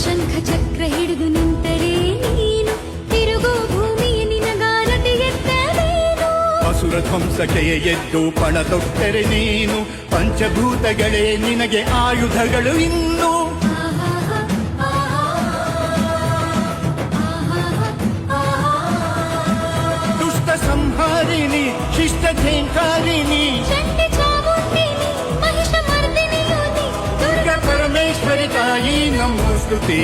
ಶಂಖ ಚಕ್ರ ಹಿಡಿದು ನಿಂತರೆ ನೀನು ತಿರುಗೋ ಭೂಮಿಯ ನಿನಗಾರತಿ ಎತ್ತರೇನು ಅಸುರ ಧ್ವಂಸಕ್ಕೆ ಎದ್ದು ಪಣ ತೊಟ್ಟರೆ ನೀನು ಪಂಚಭೂತಗಳೇ ನಿನಗೆ ಆಯುಧಗಳು ಇನ್ನು ದುಷ್ಟ ಸಂಹಾರಿಣಿ ಶಿಷ್ಟ ಝೇಂಕಾರಿಣಿ ಚಂಡಿ ಚಾಮುಂಡಿನಿ ಮಹಿಷ ಮರ್ದಿನಿಯು ನೀ ದುರ್ಗಾ ಪರಮೇಶ್ವರಿ ತಾಯಿ ನಮ್ಮ ಸ್ತುತಿ